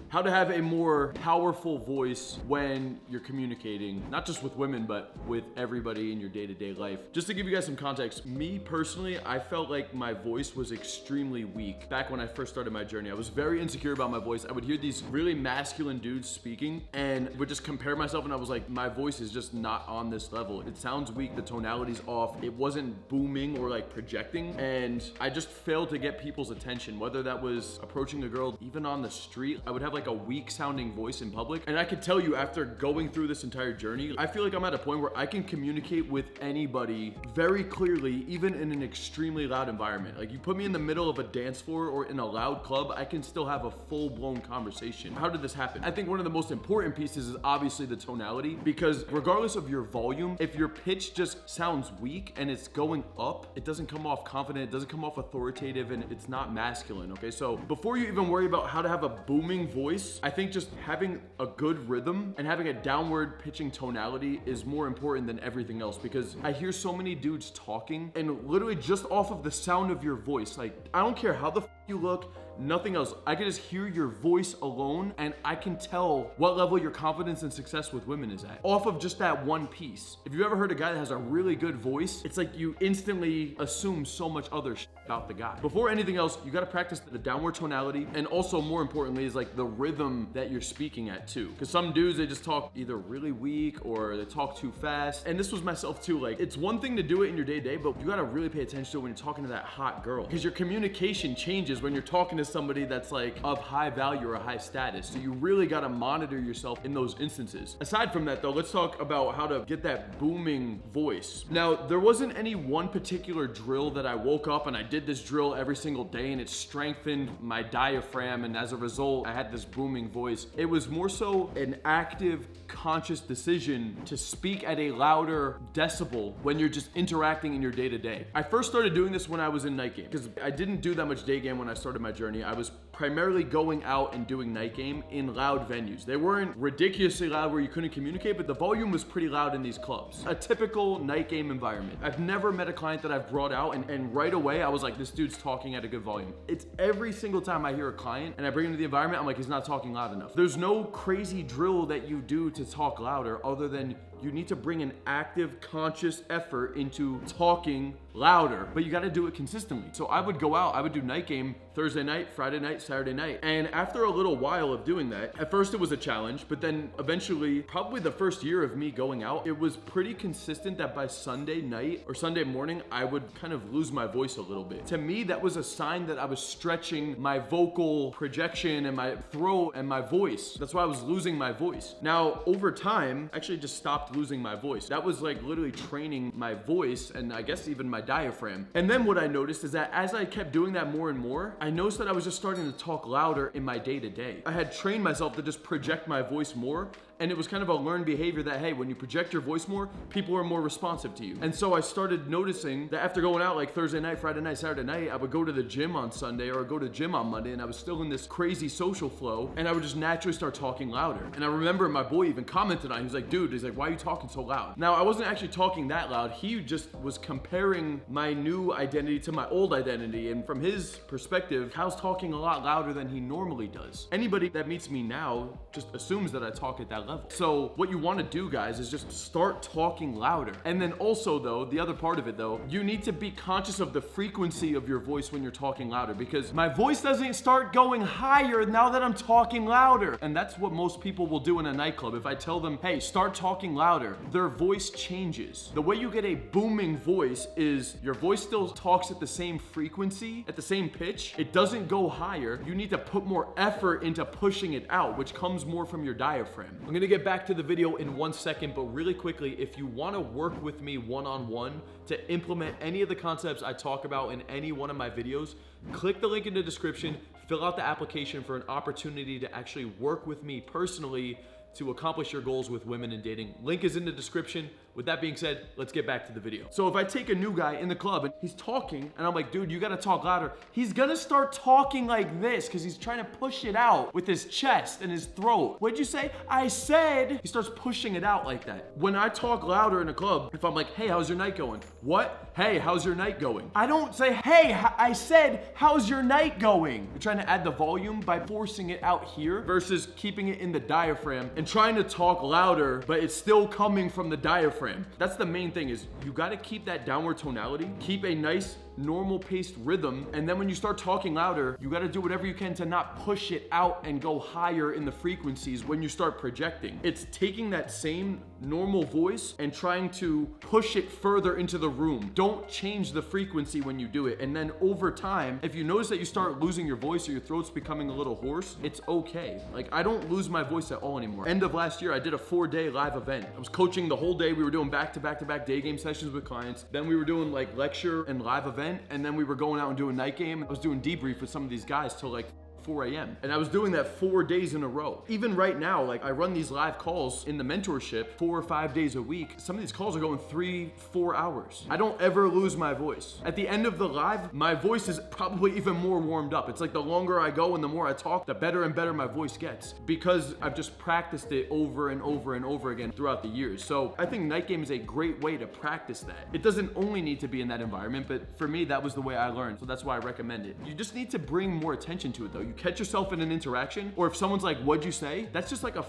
how to have a more powerful voice when you're communicating, not just with women, but with everybody in your day-to-day life. Just to give you guys some context, me personally, I felt like my voice was extremely weak back when I first started my journey. I was very insecure about my voice. I would hear these really masculine dudes speaking and would just compare myself, and I was like, my voice is just not on this level. It sounds weak, the tonality's off, it wasn't booming or like projecting, and I just failed to get people's attention, whether that was approaching a girl, even on the street. I would have like a weak sounding voice in public. And I could tell you, after going through this entire journey, I feel like I'm at a point where I can communicate with anybody very clearly, even in an extremely loud environment. Like, you put me in the middle of a dance floor or in a loud club, I can still have a full-blown conversation. How did this happen? I think one of the most important pieces is obviously the tonality, because regardless of your volume, if your pitch just sounds weak and it's going up, it doesn't come off confident, it doesn't come off authoritative, and it's not masculine, okay? So before you even worry about how to have a booming voice, I think just having a good rhythm and having a downward pitching tonality is more important than everything else, because I hear so many dudes talking and literally just off of the sound of your voice, like, I don't care how the you look, nothing else. I can just hear your voice alone and I can tell what level your confidence and success with women is at off of just that one piece. If you ever heard a guy that has a really good voice, it's like you instantly assume so much other shit about the guy. Before anything else, you gotta practice the downward tonality, and also more importantly is like the rhythm that you're speaking at too. Because some dudes, they just talk either really weak or they talk too fast. And this was myself too. Like, it's one thing to do it in your day-to-day, but you gotta really pay attention to it when you're talking to that hot girl, because your communication changes when you're talking to somebody that's like of high value or high status. So you really got to monitor yourself in those instances. Aside from that though, let's talk about how to get that booming voice. Now, there wasn't any one particular drill that I woke up and I did this drill every single day and it strengthened my diaphragm, and as a result I had this booming voice. It was more so an active, conscious decision to speak at a louder decibel when you're just interacting in your day-to-day. I first started doing this when I was in night game, because I didn't do that much day game when I started my journey. I was primarily going out and doing night game in loud venues. They weren't ridiculously loud where you couldn't communicate, but the volume was pretty loud in these clubs. A typical night game environment. I've never met a client that I've brought out and right away I was like, this dude's talking at a good volume. It's every single time I hear a client and I bring him to the environment, I'm like, he's not talking loud enough. There's no crazy drill that you do to talk louder other than you need to bring an active, conscious effort into talking louder, but you got to do it consistently. So I would go out, I would do night game Thursday night, Friday night, Saturday night. And after a little while of doing that, at first it was a challenge, but then eventually, probably the first year of me going out, it was pretty consistent that by Sunday night or Sunday morning, I would kind of lose my voice a little bit. To me, that was a sign that I was stretching my vocal projection and my throat and my voice. That's why I was losing my voice. Now, over time, I actually just stopped losing my voice. That was like literally training my voice and I guess even my diaphragm. And then what I noticed is that as I kept doing that more and more, I noticed that I was just starting to talk louder in my day-to-day. I had trained myself to just project my voice more, and it was kind of a learned behavior that, hey, when you project your voice more, people are more responsive to you. And so I started noticing that after going out like Thursday night, Friday night, Saturday night, I would go to the gym on Sunday or go to the gym on Monday, and I was still in this crazy social flow, and I would just naturally start talking louder. And I remember my boy even commented on it. He was like, dude, he's like, why are you talking so loud? Now, I wasn't actually talking that loud. He just was comparing my new identity to my old identity. And from his perspective, Kyle's talking a lot louder than he normally does. Anybody that meets me now just assumes that I talk at that level. So what you want to do, guys, is just start talking louder. And then also though, the other part of it though, you need to be conscious of the frequency of your voice when you're talking louder, because my voice doesn't start going higher now that I'm talking louder. And that's what most people will do in a nightclub. If I tell them, hey, start talking louder, their voice changes. The way you get a booming voice is your voice still talks at the same frequency, at the same pitch. It doesn't go higher. You need to put more effort into pushing it out, which comes more from your diaphragm. I'm gonna get back to the video in 1 second, but really quickly, if you wanna work with me one-on-one to implement any of the concepts I talk about in any one of my videos, click the link in the description, fill out the application for an opportunity to actually work with me personally to accomplish your goals with women in dating. Link is in the description. With that being said, let's get back to the video. So if I take a new guy in the club and he's talking and I'm like, dude, you gotta talk louder, he's gonna start talking like this because he's trying to push it out with his chest and his throat. What'd you say? I said. He starts pushing it out like that. When I talk louder in a club, if I'm like, hey, how's your night going? What? Hey, how's your night going? I don't say, hey, I said, how's your night going? You're trying to add the volume by forcing it out here versus keeping it in the diaphragm and trying to talk louder, but it's still coming from the diaphragm. That's the main thing, is you got to keep that downward tonality, keep a nice normal paced rhythm, and then when you start talking louder, you got to do whatever you can to not push it out and go higher in the frequencies when you start projecting. It's taking that same normal voice and trying to push it further into the room. Don't change the frequency when you do it. And then over time, if you notice that you start losing your voice or your throat's becoming a little hoarse, it's okay. Like, I don't lose my voice at all anymore. End of last year, I did a 4-day live event. I was coaching the whole day. We were doing back-to-back day game sessions with clients. Then we were doing like lecture and live event. And then we were going out and doing night game. I was doing debrief with some of these guys till like 4 a.m. And I was doing that 4 days in a row. Even right now, like, I run these live calls in the mentorship 4 or 5 days a week. Some of these calls are going 3-4 hours. I don't ever lose my voice. At the end of the live, my voice is probably even more warmed up. It's like the longer I go and the more I talk, the better and better my voice gets, because I've just practiced it over and over and over again throughout the years. So I think night game is a great way to practice that. It doesn't only need to be in that environment, but for me, that was the way I learned. So that's why I recommend it. You just need to bring more attention to it though. You catch yourself in an interaction, or if someone's like, what'd you say? That's just like a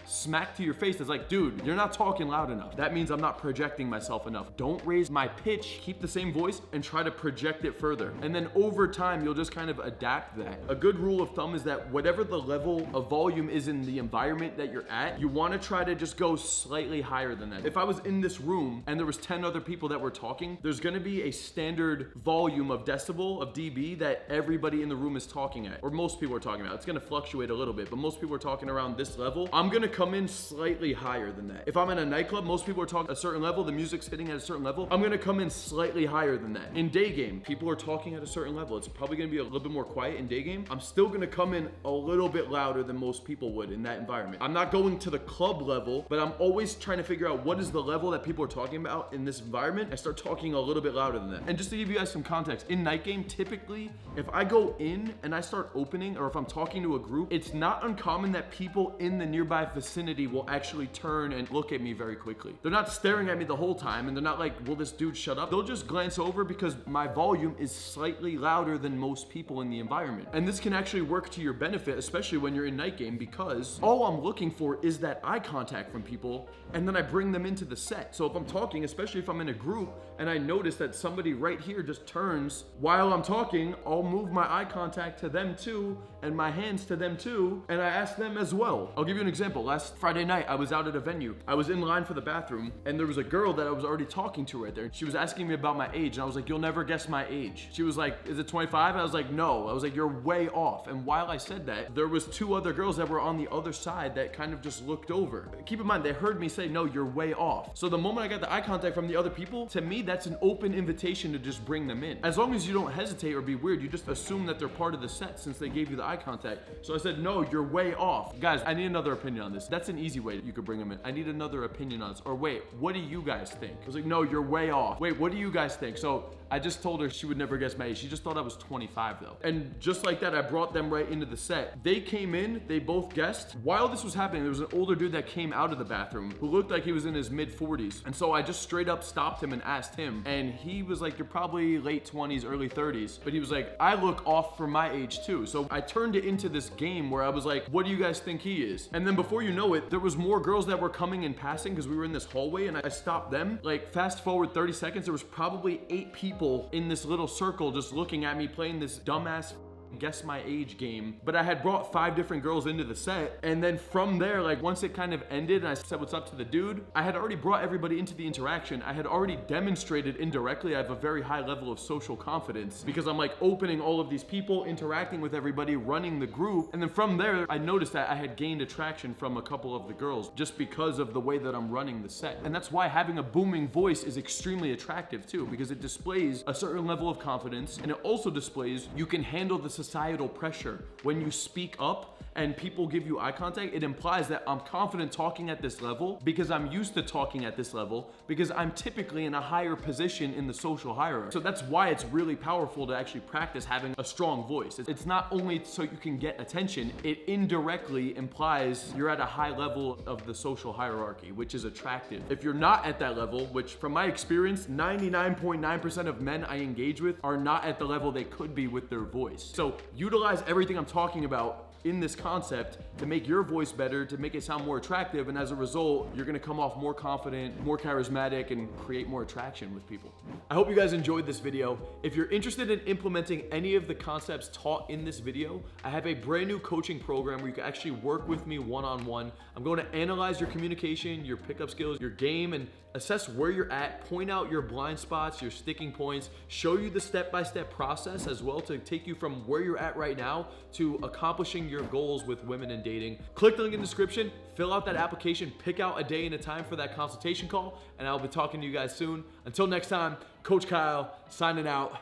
smack to your face. That's like, dude, you're not talking loud enough. That means I'm not projecting myself enough. Don't raise my pitch, keep the same voice and try to project it further. And then over time, you'll just kind of adapt that. A good rule of thumb is that whatever the level of volume is in the environment that you're at, you want to try to just go slightly higher than that. If I was in this room and there was 10 other people that were talking, there's going to be a standard volume of decibel, of dB, that everybody in the room is talking at, or most people are talking about. It's going to fluctuate a little bit, but most people are talking around this level. I'm going to come in slightly higher than that. If I'm in a nightclub, most people are talking at a certain level, the music's hitting at a certain level, I'm going to come in slightly higher than that. In day game, people are talking at a certain level. It's probably going to be a little bit more quiet in day game. I'm still going to come in a little bit louder than most people would in that environment. I'm not going to the club level, but I'm always trying to figure out what is the level that people are talking about in this environment. I start talking a little bit louder than that. And just to give you guys some context, in night game, typically, if I go in and I start opening, or if I'm talking to a group, it's not uncommon that people in the nearby vicinity will actually turn and look at me very quickly. They're not staring at me the whole time, and they're not like, will this dude shut up? They'll just glance over because my volume is slightly louder than most people in the environment. And this can actually work to your benefit, especially when you're in night game, because all I'm looking for is that eye contact from people, and then I bring them into the set. So if I'm talking, especially if I'm in a group, and I notice that somebody right here just turns while I'm talking, I'll move my eye contact to them too, and my hands to them too, and I ask them as well. I'll give you an example. Last Friday night, I was out at a venue. I was in line for the bathroom, and there was a girl that I was already talking to right there. She was asking me about my age, and I was like, you'll never guess my age. She was like, is it 25? And I was like, no. I was like, you're way off. And while I said that, there was 2 other girls that were on the other side that kind of just looked over. Keep in mind, they heard me say, no, you're way off. So the moment I got the eye contact from the other people, to me, that's an open invitation to just bring them in. As long as you don't hesitate or be weird, you just assume that they're part of the set since they gave you the eye contact. So I said, no, you're way off. Guys, I need another opinion on this. That's an easy way that you could bring them in. I need another opinion on this. Or wait, what do you guys think? I was like, no, you're way off. Wait, what do you guys think? So I just told her she would never guess my age. She just thought I was 25 though. And just like that, I brought them right into the set. They came in, they both guessed. While this was happening, there was an older dude that came out of the bathroom who looked like he was in his mid 40s. And so I just straight up stopped him and asked him. And he was like, you're probably late 20s, early 30s. But he was like, I look off for my age too. So I turned it into this game where I was like, what do you guys think he is? And then before you know it, there was more girls that were coming and passing because we were in this hallway, and I stopped them. Like, fast forward 30 seconds, there was probably 8 people in this little circle just looking at me playing this dumbass guess my age game. But I had brought 5 different girls into the set, and then from there, like, once it kind of ended and I said what's up to the dude, I had already brought everybody into the interaction. I had already demonstrated indirectly I have a very high level of social confidence because I'm like opening all of these people, interacting with everybody, running the group. And then from there, I noticed that I had gained attraction from a couple of the girls just because of the way that I'm running the set. And that's why having a booming voice is extremely attractive too, because it displays a certain level of confidence, and it also displays you can handle the societal pressure when you speak up and people give you eye contact, it implies that I'm confident talking at this level because I'm used to talking at this level because I'm typically in a higher position in the social hierarchy. So that's why it's really powerful to actually practice having a strong voice. It's not only so you can get attention, it indirectly implies you're at a high level of the social hierarchy, which is attractive. If you're not at that level, which from my experience, 99.9% of men I engage with are not at the level they could be with their voice. So utilize everything I'm talking about in this concept to make your voice better, to make it sound more attractive, and as a result, you're gonna come off more confident, more charismatic, and create more attraction with people. I hope you guys enjoyed this video. If you're interested in implementing any of the concepts taught in this video, I have a brand new coaching program where you can actually work with me one-on-one. I'm going to analyze your communication, your pickup skills, your game, and assess where you're at, point out your blind spots, your sticking points, show you the step-by-step process as well to take you from where you're at right now to accomplishing your goals with women and dating. Click the link in the description, fill out that application, pick out a day and a time for that consultation call, and I'll be talking to you guys soon. Until next time, Coach Kyle signing out.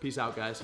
Peace out, guys.